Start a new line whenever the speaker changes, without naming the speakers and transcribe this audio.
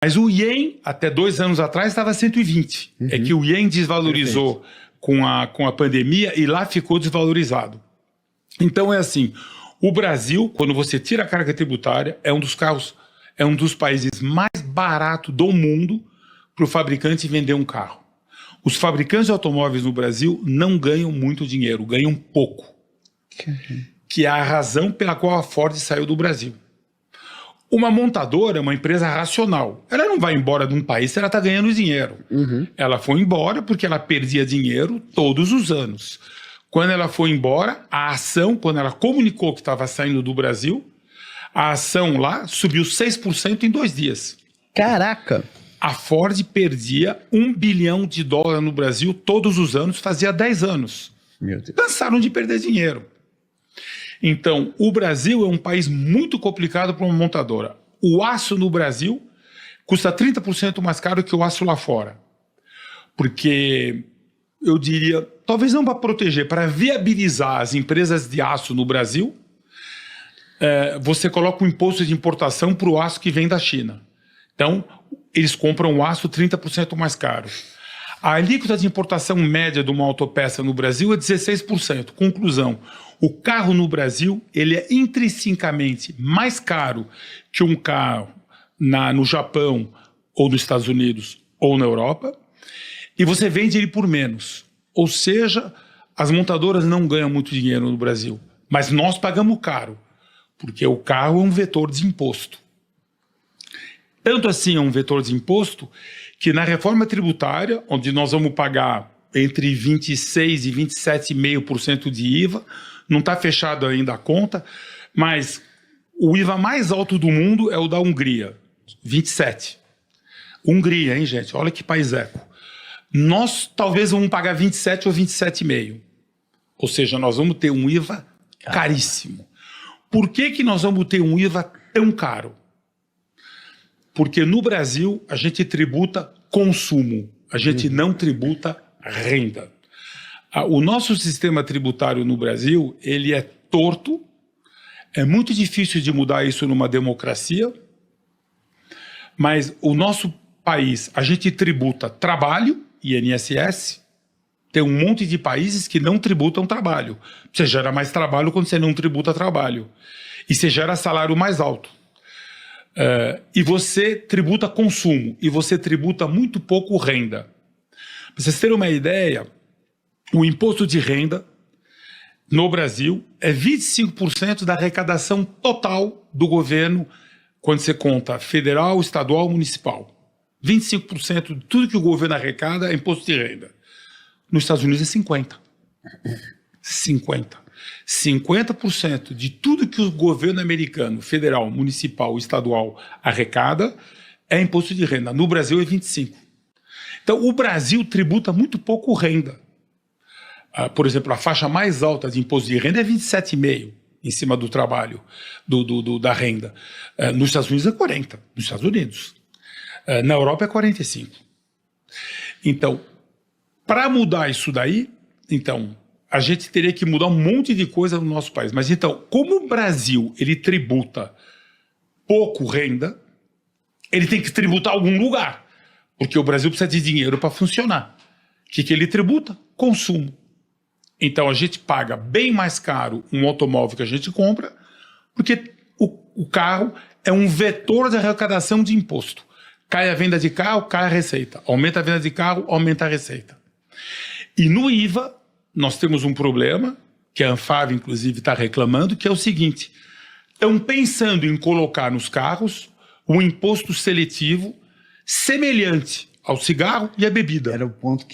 Mas o ien, até 2 anos atrás, estava 120. É que o ien desvalorizou com a pandemia e lá ficou desvalorizado. Então é assim, o Brasil, quando você tira a carga tributária, é um dos países mais baratos do mundo para o fabricante vender um carro. Os fabricantes de automóveis no Brasil não ganham muito dinheiro, ganham pouco. Que é a razão pela qual a Ford saiu do Brasil. Uma montadora é uma empresa racional. Ela não vai embora de um país se ela está ganhando dinheiro. Ela foi embora porque ela perdia dinheiro todos os anos. Quando ela foi embora, a ação, quando ela comunicou que estava saindo do Brasil, a ação lá subiu 6% em 2 dias.
Caraca!
A Ford perdia $1 bilhão no Brasil todos os anos, fazia 10 anos.
Meu Deus.
Cansaram de perder dinheiro. Então, o Brasil é um país muito complicado para uma montadora. O aço no Brasil custa 30% mais caro que o aço lá fora. Porque, eu diria, talvez não para proteger, para viabilizar as empresas de aço no Brasil, você coloca um imposto de importação para o aço que vem da China. Então, eles compram o aço 30% mais caro. A alíquota de importação média de uma autopeça no Brasil é 16%. Conclusão, o carro no Brasil ele é intrinsecamente mais caro que um carro no Japão, ou nos Estados Unidos, ou na Europa, e você vende ele por menos. Ou seja, as montadoras não ganham muito dinheiro no Brasil, mas nós pagamos caro, porque o carro é um vetor de imposto. Tanto assim é um vetor de imposto que na reforma tributária, onde nós vamos pagar entre 26% e 27,5% de IVA, não está fechado ainda a conta, mas o IVA mais alto do mundo é o da Hungria, 27%. Hungria, hein, gente? Olha que país eco. Nós talvez vamos pagar 27% ou 27,5%. Ou seja, nós vamos ter um IVA caríssimo. Por que nós vamos ter um IVA tão caro? Porque no Brasil a gente tributa consumo, a gente não tributa renda. O nosso sistema tributário no Brasil, ele é torto, é muito difícil de mudar isso numa democracia, mas o nosso país, a gente tributa trabalho, INSS, tem um monte de países que não tributam trabalho. Você gera mais trabalho quando você não tributa trabalho. E você gera salário mais alto. E você tributa consumo, e você tributa muito pouco renda. Para vocês terem uma ideia, o imposto de renda no Brasil é 25% da arrecadação total do governo, quando você conta federal, estadual, municipal. 25% de tudo que o governo arrecada é imposto de renda. Nos Estados Unidos é 50%. 50% de tudo que o governo americano, federal, municipal, estadual arrecada é imposto de renda. No Brasil é 25%. Então o Brasil tributa muito pouco renda. Por exemplo, a faixa mais alta de imposto de renda é 27,5% em cima do trabalho, da renda. Nos Estados Unidos é 40%. Nos Estados Unidos. Na Europa é 45%. Então, para mudar isso daí, então, a gente teria que mudar um monte de coisa no nosso país. Mas então, como o Brasil ele tributa pouco renda, ele tem que tributar algum lugar. Porque o Brasil precisa de dinheiro para funcionar. O que ele tributa? Consumo. Então a gente paga bem mais caro um automóvel que a gente compra, porque o carro é um vetor de arrecadação de imposto. Cai a venda de carro, cai a receita. Aumenta a venda de carro, aumenta a receita. E no IVA, nós temos um problema, que a Anfávia, inclusive, está reclamando, que é o seguinte: estão pensando em colocar nos carros um imposto seletivo semelhante ao cigarro e à bebida.
Era o ponto que